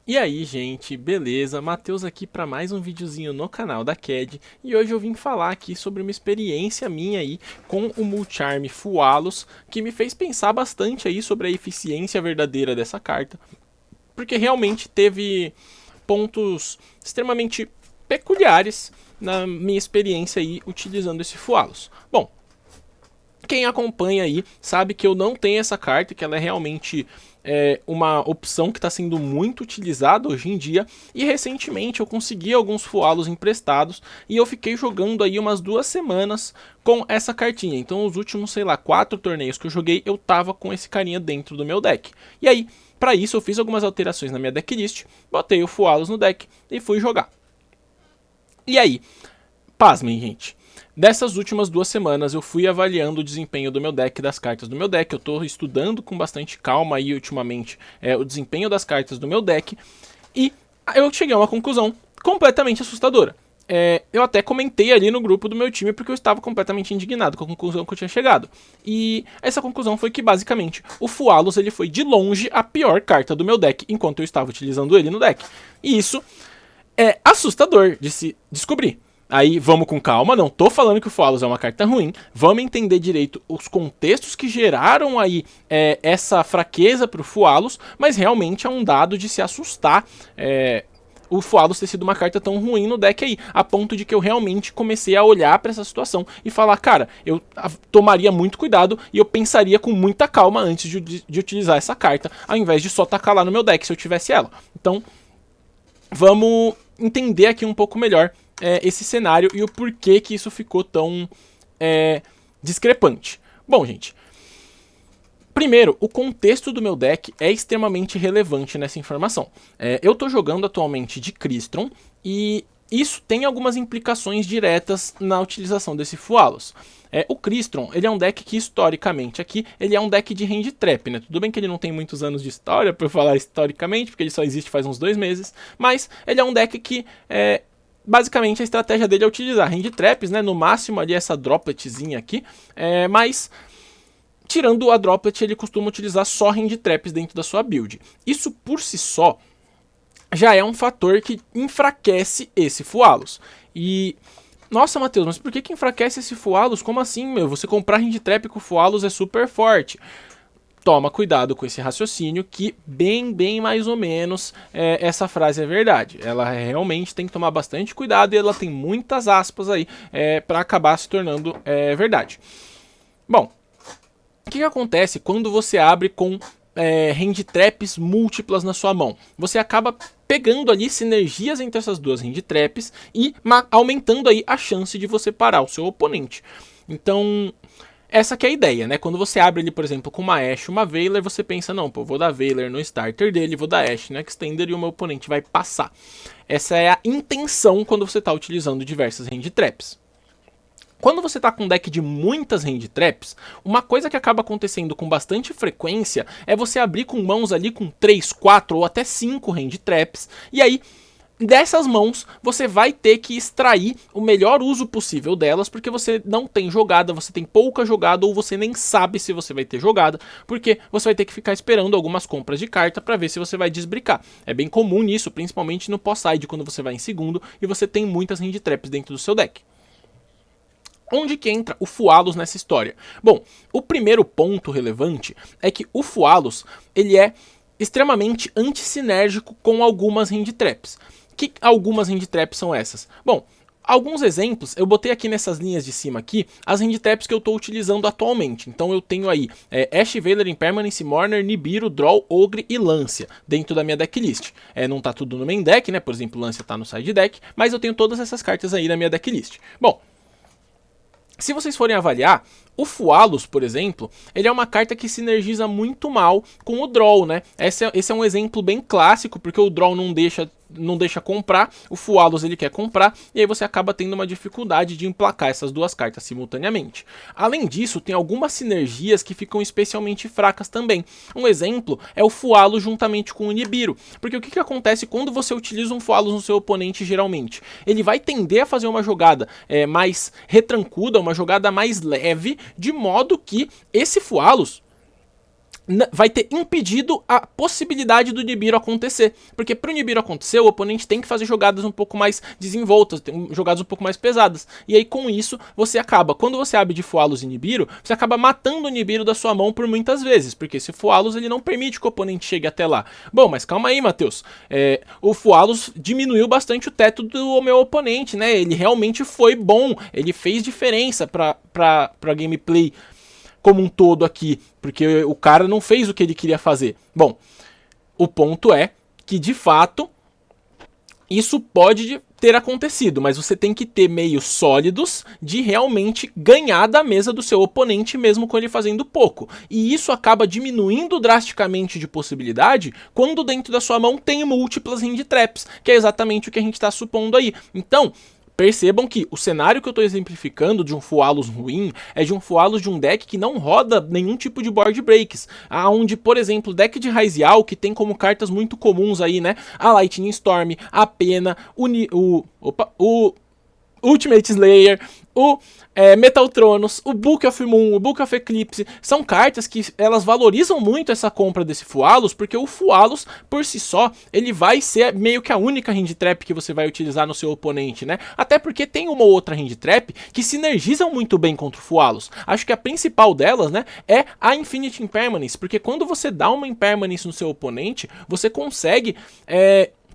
E aí, gente, beleza? Matheus aqui para mais um videozinho no canal da CAD e hoje eu vim falar aqui sobre uma experiência minha aí com o Mulcharm Fualos que me fez pensar bastante aí sobre a eficiência verdadeira dessa carta, porque realmente teve pontos extremamente peculiares na minha experiência aí utilizando esse Fualos. Bom, quem acompanha aí sabe que eu não tenho essa carta, que ela é realmente uma opção que está sendo muito utilizada hoje em dia. E recentemente eu consegui alguns fualos emprestados e eu fiquei jogando aí umas 2 semanas com essa cartinha. Então os últimos, sei lá, 4 torneios que eu joguei, eu tava com esse carinha dentro do meu deck. E aí, para isso eu fiz algumas alterações na minha decklist, botei o fualos no deck e fui jogar. E aí, pasmem, gente. Dessas últimas 2 semanas eu fui avaliando o desempenho do meu deck, das cartas do meu deck. Eu tô estudando com bastante calma aí ultimamente o desempenho das cartas do meu deck. E eu cheguei a uma conclusão completamente assustadora. Eu até comentei ali no grupo do meu time porque eu estava completamente indignado com a conclusão que eu tinha chegado. E essa conclusão foi que basicamente o Fualos ele foi de longe a pior carta do meu deck enquanto eu estava utilizando ele no deck. E isso é assustador de se descobrir. Aí vamos com calma, não tô falando que o Fualos é uma carta ruim, vamos entender direito os contextos que geraram aí essa fraqueza pro Fualos, mas realmente é um dado de se assustar o Fualos ter sido uma carta tão ruim no deck aí, a ponto de que eu realmente comecei a olhar para essa situação e falar, cara, eu tomaria muito cuidado e eu pensaria com muita calma antes de utilizar essa carta, ao invés de só tacar lá no meu deck se eu tivesse ela. Então, vamos entender aqui um pouco melhor esse cenário e o porquê que isso ficou tão discrepante. Bom, gente, primeiro, o contexto do meu deck é extremamente relevante nessa informação. Eu estou jogando atualmente de Crystron e isso tem algumas implicações diretas na utilização desse Fualos. O Crystron, ele é um deck que historicamente aqui, ele é um deck de hand trap, né? Tudo bem que ele não tem muitos anos de história, para falar historicamente, porque ele só existe faz uns 2 meses, mas ele é um deck que basicamente a estratégia dele é utilizar hand traps, né? No máximo ali essa dropletzinha aqui, mas tirando a droplet ele costuma utilizar só hand traps dentro da sua build. Isso por si só já é um fator que enfraquece esse Fualos. E nossa, Matheus, mas por que enfraquece esse Fualos? Como assim, meu? Você comprar hand trap com Fualos é super forte. Toma cuidado com esse raciocínio que bem mais ou menos essa frase é verdade. Ela realmente tem que tomar bastante cuidado e ela tem muitas aspas aí para acabar se tornando verdade. Bom, o que acontece quando você abre com hand traps múltiplas na sua mão? Você acaba pegando ali sinergias entre essas duas hand traps e aumentando aí a chance de você parar o seu oponente. Então, essa que é a ideia, né? Quando você abre ali, por exemplo, com uma Ashe, uma Veiler, você pensa, não, pô, vou dar Veiler no starter dele, vou dar Ashe no extender e o meu oponente vai passar. Essa é a intenção quando você está utilizando diversas hand traps. Quando você está com um deck de muitas hand traps, uma coisa que acaba acontecendo com bastante frequência é você abrir com mãos ali com 3, 4 ou até 5 hand traps, e aí dessas mãos você vai ter que extrair o melhor uso possível delas, porque você não tem jogada, você tem pouca jogada ou você nem sabe se você vai ter jogada, porque você vai ter que ficar esperando algumas compras de carta para ver se você vai desbricar. É bem comum isso, principalmente no pós-side, quando você vai em segundo e você tem muitas hand traps dentro do seu deck. Onde que entra o Fualos nessa história? Bom, o primeiro ponto relevante é que o Fualos ele é extremamente antissinérgico com algumas hand traps. Que algumas hand traps são essas? Bom, alguns exemplos, eu botei aqui nessas linhas de cima aqui, as hand traps que eu estou utilizando atualmente. Então eu tenho aí Ashe, Veiler, Impermanence, Mourner, Nibiru, Droll, Ogre e Lancia dentro da minha decklist. Não tá tudo no main deck, né? Por exemplo, Lancia tá no side deck, mas eu tenho todas essas cartas aí na minha decklist. Bom, se vocês forem avaliar, o Fualos, por exemplo, ele é uma carta que sinergiza muito mal com o Droll, né? Esse é um exemplo bem clássico, porque o Droll não deixa comprar, o Fualos ele quer comprar, e aí você acaba tendo uma dificuldade de emplacar essas duas cartas simultaneamente. Além disso, tem algumas sinergias que ficam especialmente fracas também. Um exemplo é o Fualos juntamente com o Nibiru, porque o que acontece quando você utiliza um Fualos no seu oponente geralmente? Ele vai tender a fazer uma jogada mais retrancuda, uma jogada mais leve, de modo que esse Fualos vai ter impedido a possibilidade do Nibiru acontecer. Porque pro Nibiru acontecer, o oponente tem que fazer jogadas um pouco mais desenvoltas, jogadas um pouco mais pesadas. E aí com isso, você acaba, quando você abre de Fualos e Nibiru, você acaba matando o Nibiru da sua mão por muitas vezes. Porque esse Fualos, ele não permite que o oponente chegue até lá. Bom, mas calma aí, Matheus. O Fualos diminuiu bastante o teto do meu oponente, né? Ele realmente foi bom, ele fez diferença pra gameplay como um todo aqui, porque o cara não fez o que ele queria fazer. Bom, o ponto é que, de fato, isso pode ter acontecido, mas você tem que ter meios sólidos de realmente ganhar da mesa do seu oponente, mesmo com ele fazendo pouco. E isso acaba diminuindo drasticamente de possibilidade quando dentro da sua mão tem múltiplas hand traps, que é exatamente o que a gente está supondo aí. Então, percebam que o cenário que eu estou exemplificando de um Fualos ruim é de um Fualos de um deck que não roda nenhum tipo de board breaks. Onde, por exemplo, o deck de Raziel, que tem como cartas muito comuns aí, né? A Lightning Storm, a Pena, o Ultimate Slayer, o Metal Tronos, o Book of Moon, o Book of Eclipse, são cartas que elas valorizam muito essa compra desse Fualos, porque o Fualos, por si só, ele vai ser meio que a única hand trap que você vai utilizar no seu oponente, né? Até porque tem uma ou outra hand trap que sinergizam muito bem contra o Fualos. Acho que a principal delas, né, é a Infinite Impermanence, porque quando você dá uma Impermanence no seu oponente, você consegue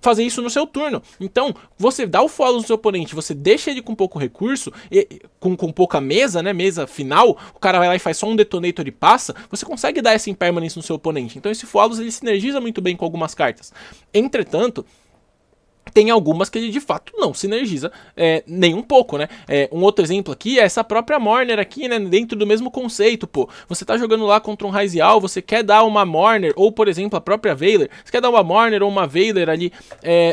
fazer isso no seu turno. Então, você dá o Fualos no seu oponente, você deixa ele com pouco recurso, com pouca mesa, né, mesa final, o cara vai lá e faz só um detonator e passa, você consegue dar essa impermanence no seu oponente. Então esse Fualos, ele sinergiza muito bem com algumas cartas. Entretanto, tem algumas que ele de fato não sinergiza nem um pouco, né? Um outro exemplo aqui é essa própria Mourner aqui, né? Dentro do mesmo conceito, pô. Você tá jogando lá contra um Raziel, você quer dar uma Mourner, ou por exemplo a própria Veiler, você quer dar uma Mourner ou uma Veiler ali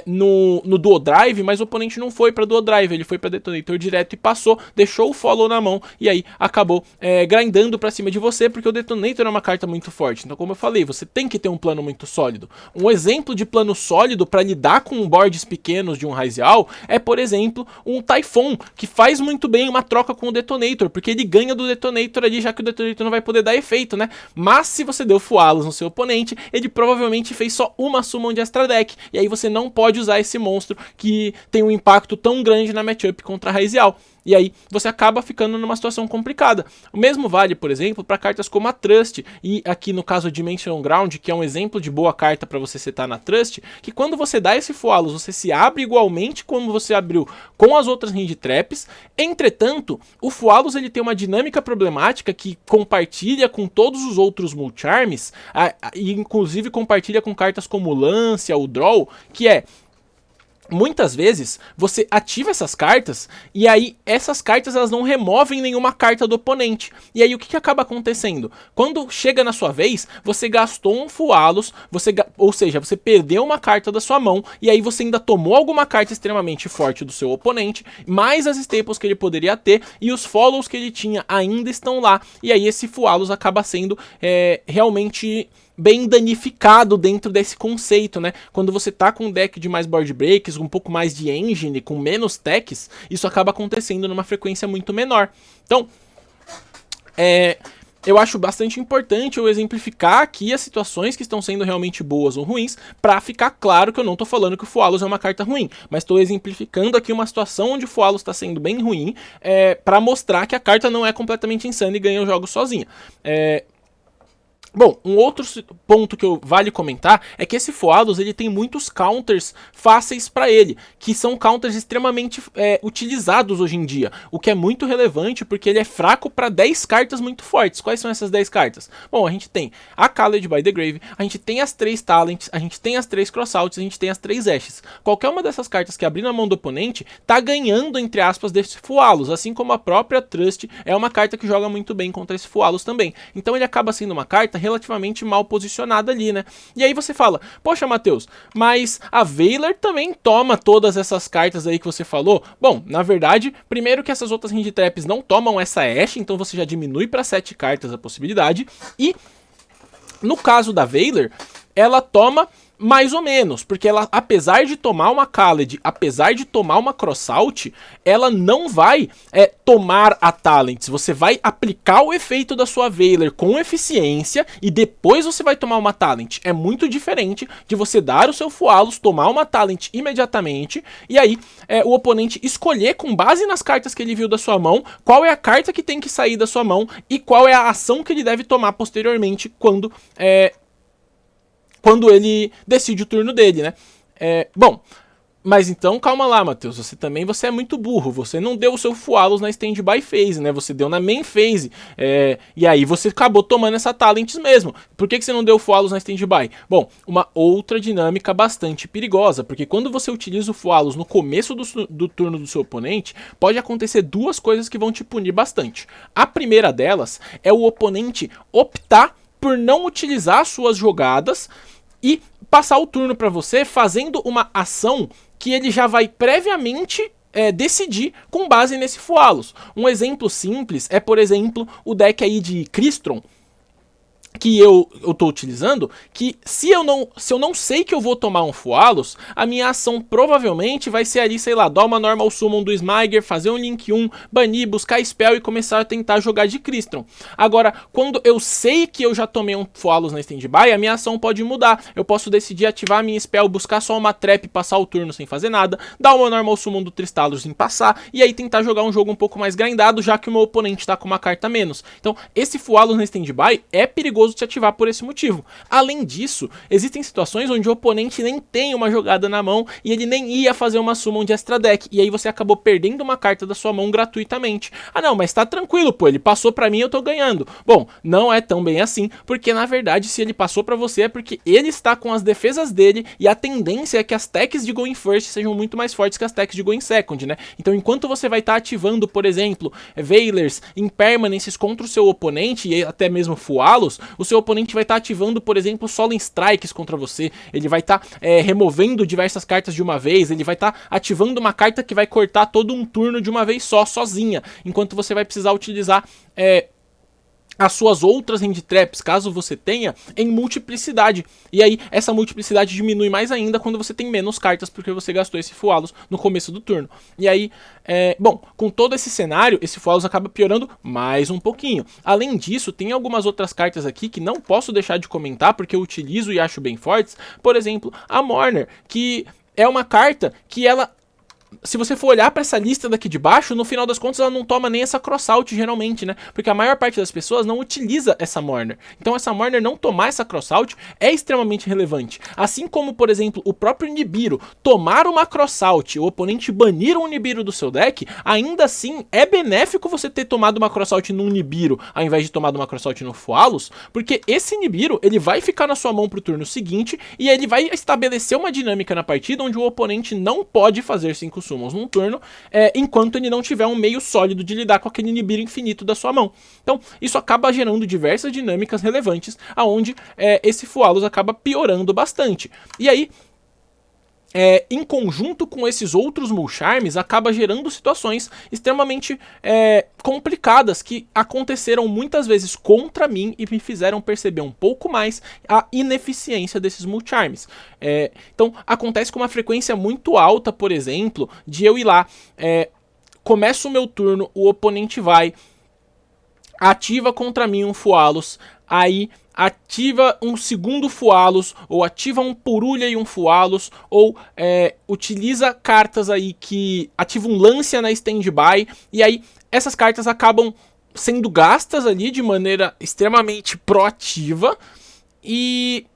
no Dual Drive, mas o oponente não foi pra Dual Drive, ele foi pra Detonator direto e passou, deixou o follow na mão, e aí acabou grindando pra cima de você, porque o Detonator é uma carta muito forte. Então, como eu falei, você tem que ter um plano muito sólido. Um exemplo de plano sólido pra lidar com boards pequenos de um Raziel é, por exemplo, um Typhon, que faz muito bem uma troca com o Detonator, porque ele ganha do Detonator ali, já que o Detonator não vai poder dar efeito, né? Mas se você deu Fualos no seu oponente, ele provavelmente fez só uma summon de Extra Deck, e aí você não pode usar esse monstro que tem um impacto tão grande na matchup contra a Raziel. E aí você acaba ficando numa situação complicada. O mesmo vale, por exemplo, para cartas como a Trust, e aqui no caso a Dimension Ground, que é um exemplo de boa carta para você setar na Trust, que quando você dá esse Fualos, você se abre igualmente como você abriu com as outras hand traps. Entretanto, o Fualos, ele tem uma dinâmica problemática que compartilha com todos os outros Mulcharms, e inclusive compartilha com cartas como o Lancia, o Draw, que é: muitas vezes você ativa essas cartas e aí essas cartas elas não removem nenhuma carta do oponente. E aí o que acaba acontecendo? Quando chega na sua vez, você gastou um Fualos, ou seja, você perdeu uma carta da sua mão e aí você ainda tomou alguma carta extremamente forte do seu oponente, mais as staples que ele poderia ter e os follows que ele tinha ainda estão lá. E aí esse Fualos acaba sendo realmente bem danificado dentro desse conceito, né? Quando você tá com um deck de mais board breaks, um pouco mais de engine, com menos techs, isso acaba acontecendo numa frequência muito menor. Então, eu acho bastante importante eu exemplificar aqui as situações que estão sendo realmente boas ou ruins, pra ficar claro que eu não tô falando que o Fualos é uma carta ruim, mas tô exemplificando aqui uma situação onde o Fualos tá sendo bem ruim, pra mostrar que a carta não é completamente insana e ganha os jogos sozinha. Bom, um outro ponto que vale comentar é que esse Fualos, ele tem muitos counters fáceis para ele, que são counters extremamente utilizados hoje em dia, o que é muito relevante porque ele é fraco para 10 cartas muito fortes. Quais são essas 10 cartas? Bom, a gente tem a Khaled by the Grave, a gente tem as 3 Talents, a gente tem as 3 Crossouts, a gente tem as 3 Ashes. Qualquer uma dessas cartas que abrir na mão do oponente tá ganhando, entre aspas, desse Fualos, assim como a própria Trust é uma carta que joga muito bem contra esse Fualos também. Então ele acaba sendo uma carta relativamente mal posicionada ali, né? E aí você fala: poxa, Matheus, mas a Veiler também toma todas essas cartas aí que você falou? Bom, na verdade, primeiro que essas outras hand traps não tomam essa Ashe, então você já diminui para 7 cartas a possibilidade. E no caso da Veiler, ela toma mais ou menos, porque ela, apesar de tomar uma Khaled, apesar de tomar uma Crossout, ela não vai tomar a Talents. Você vai aplicar o efeito da sua Veiler com eficiência e depois você vai tomar uma Talent. É muito diferente de você dar o seu Fualos, tomar uma Talent imediatamente e aí o oponente escolher com base nas cartas que ele viu da sua mão, qual é a carta que tem que sair da sua mão e qual é a ação que ele deve tomar posteriormente quando ele decide o turno dele, né? Bom, mas então calma lá, Matheus, você é muito burro, você não deu o seu Fualos na Standby Phase, né? Você deu na Main Phase, e aí você acabou tomando essa Talents mesmo. Por que você não deu o Fualos na Standby? Bom, uma outra dinâmica bastante perigosa, porque quando você utiliza o Fualos no começo do turno do seu oponente, pode acontecer duas coisas que vão te punir bastante. A primeira delas é o oponente optar por não utilizar suas jogadas e passar o turno para você fazendo uma ação que ele já vai previamente decidir com base nesse Fualos. Um exemplo simples é, por exemplo, o deck aí de Crystron, que eu tô utilizando, que se eu não sei que eu vou tomar um Fualos, a minha ação provavelmente vai ser ali, sei lá, dar uma Normal Summon do Smiger, fazer um Link 1, banir, buscar Spell e começar a tentar jogar de Crystron. Agora, quando eu sei que eu já tomei um Fualos na Standby, a minha ação pode mudar. Eu posso decidir ativar a minha Spell, buscar só uma Trap e passar o turno sem fazer nada, dar uma Normal Summon do Tristalos em passar, e aí tentar jogar um jogo um pouco mais grindado, já que o meu oponente tá com uma carta a menos. Então, esse Fualos na Standby é perigoso te ativar por esse motivo. Além disso, existem situações onde o oponente nem tem uma jogada na mão e ele nem ia fazer uma summon de extra deck, e aí você acabou perdendo uma carta da sua mão gratuitamente. Ah não, mas tá tranquilo, pô, ele passou pra mim e eu tô ganhando. Bom, não é tão bem assim, porque na verdade se ele passou pra você é porque ele está com as defesas dele e a tendência é que as techs de Going First sejam muito mais fortes que as techs de Going Second, né? Então enquanto você vai estar ativando, por exemplo, Veilers, Impermanences contra o seu oponente e até mesmo Fualos, o seu oponente vai estar ativando, por exemplo, Solemn Strikes contra você, ele vai estar removendo diversas cartas de uma vez, ele vai estar ativando uma carta que vai cortar todo um turno de uma vez só, sozinha, enquanto você vai precisar utilizar as suas outras hand traps, caso você tenha, em multiplicidade. E aí, essa multiplicidade diminui mais ainda quando você tem menos cartas, porque você gastou esse Fualos no começo do turno. E aí, bom, com todo esse cenário, esse Fualos acaba piorando mais um pouquinho. Além disso, tem algumas outras cartas aqui que não posso deixar de comentar, porque eu utilizo e acho bem fortes. Por exemplo, a Mourner, que é uma carta que ela... Se você for olhar para essa lista daqui de baixo, no final das contas ela não toma nem essa Crossout geralmente, né? Porque a maior parte das pessoas não utiliza essa Mourner. Então essa Mourner não tomar essa Crossout é extremamente relevante. Assim como, por exemplo, o próprio Nibiru tomar uma Crossout, o oponente banir um Nibiru do seu deck, ainda assim é benéfico você ter tomado uma Crossout num Nibiru, ao invés de tomar uma Crossout no Fualos, porque esse Nibiru, ele vai ficar na sua mão pro turno seguinte, e ele vai estabelecer uma dinâmica na partida onde o oponente não pode fazer 5 summons num turno, enquanto ele não tiver um meio sólido de lidar com aquele Nibiru infinito da sua mão. Então, isso acaba gerando diversas dinâmicas relevantes, aonde esse Fualos acaba piorando bastante. E aí, em conjunto com esses outros Mulcharms, acaba gerando situações extremamente complicadas que aconteceram muitas vezes contra mim e me fizeram perceber um pouco mais a ineficiência desses Mulcharms. Então, acontece com uma frequência muito alta, por exemplo, de eu ir lá, começo o meu turno, o oponente vai, ativa contra mim um Fualos, aí ativa um segundo Fualos, ou ativa um Purulha e um Fualos, ou utiliza cartas aí que ativam Lancia na Standby, e aí essas cartas acabam sendo gastas ali de maneira extremamente proativa, e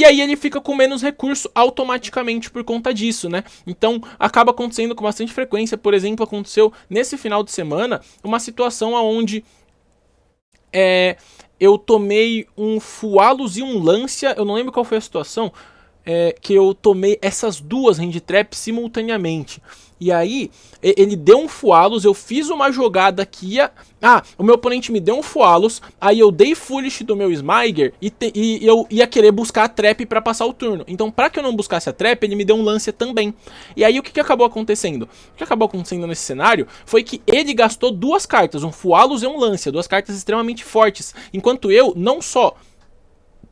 aí ele fica com menos recurso automaticamente por conta disso, né? Então acaba acontecendo com bastante frequência. Por exemplo, aconteceu nesse final de semana uma situação onde eu tomei um Fualos e um Lancia, eu não lembro qual foi a situação, que eu tomei essas duas hand traps simultaneamente. E aí, ele deu um Fualos, eu fiz uma jogada que ia... o meu oponente me deu um Fualos, aí eu dei Foolish do meu Smiger e eu ia querer buscar a Trap pra passar o turno. Então, pra que eu não buscasse a Trap, ele me deu um Lancia também. E aí, o que acabou acontecendo? O que acabou acontecendo nesse cenário foi que ele gastou duas cartas, um Fualos e um Lancia, duas cartas extremamente fortes. Enquanto eu, não só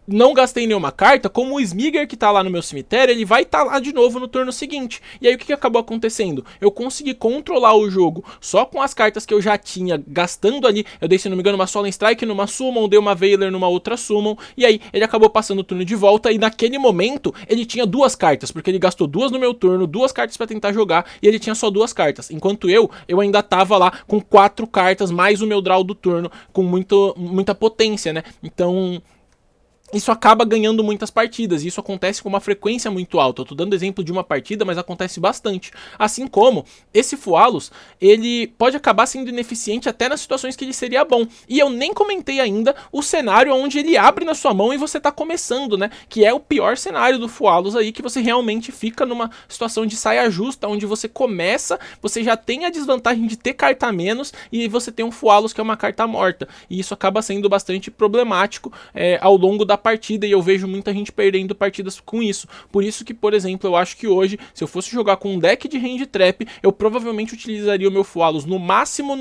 não gastei nenhuma carta, como o Smigger que tá lá no meu cemitério, ele vai estar lá de novo no turno seguinte. E aí o que acabou acontecendo? Eu consegui controlar o jogo só com as cartas que eu já tinha, gastando ali, eu dei, se não me engano, uma Solemn Strike numa Summon, dei uma Veiler numa outra Summon, e aí ele acabou passando o turno de volta, e naquele momento ele tinha duas cartas, porque ele gastou duas no meu turno, duas cartas pra tentar jogar, e ele tinha só duas cartas, enquanto eu ainda tava lá com 4 cartas, mais o meu draw do turno, com muita potência, né? Então isso acaba ganhando muitas partidas, e isso acontece com uma frequência muito alta. Eu tô dando exemplo de uma partida, mas acontece bastante. Assim como esse Fualos, ele pode acabar sendo ineficiente até nas situações que ele seria bom. E eu nem comentei ainda o cenário onde ele abre na sua mão e você tá começando, né? Que é o pior cenário do Fualos aí, que você realmente fica numa situação de saia justa, onde você começa, você já tem a desvantagem de ter carta a menos, e você tem um Fualos que é uma carta morta. E isso acaba sendo bastante problemático ao longo da partida, e eu vejo muita gente perdendo partidas com isso. Por isso que, por exemplo, eu acho que hoje, se eu fosse jogar com um deck de Hand Trap, eu provavelmente utilizaria o meu Fualos no máximo,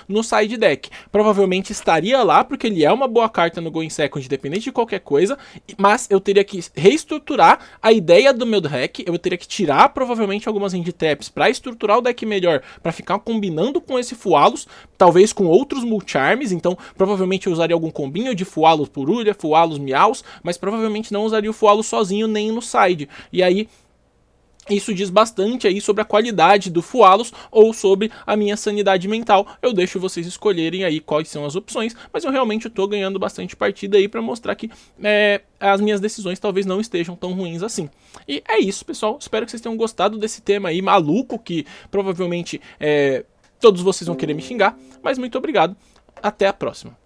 no side deck. Provavelmente estaria lá, porque ele é uma boa carta no Going Second, independente de qualquer coisa, mas eu teria que reestruturar a ideia do meu deck, eu teria que tirar provavelmente algumas Hand Traps para estruturar o deck melhor, para ficar combinando com esse Fualos, talvez com outros Mulcharms. Então provavelmente eu usaria algum combinho de Fualos Purulha, Fualos Miaus, mas provavelmente não usaria o Fualos sozinho nem no side. E aí isso diz bastante aí sobre a qualidade do Fualos ou sobre a minha sanidade mental. Eu deixo vocês escolherem aí quais são as opções, mas eu realmente tô ganhando bastante partida aí para mostrar que as minhas decisões talvez não estejam tão ruins assim. E é isso, pessoal. Espero que vocês tenham gostado desse tema aí maluco, que provavelmente todos vocês vão querer me xingar, mas muito obrigado. Até a próxima.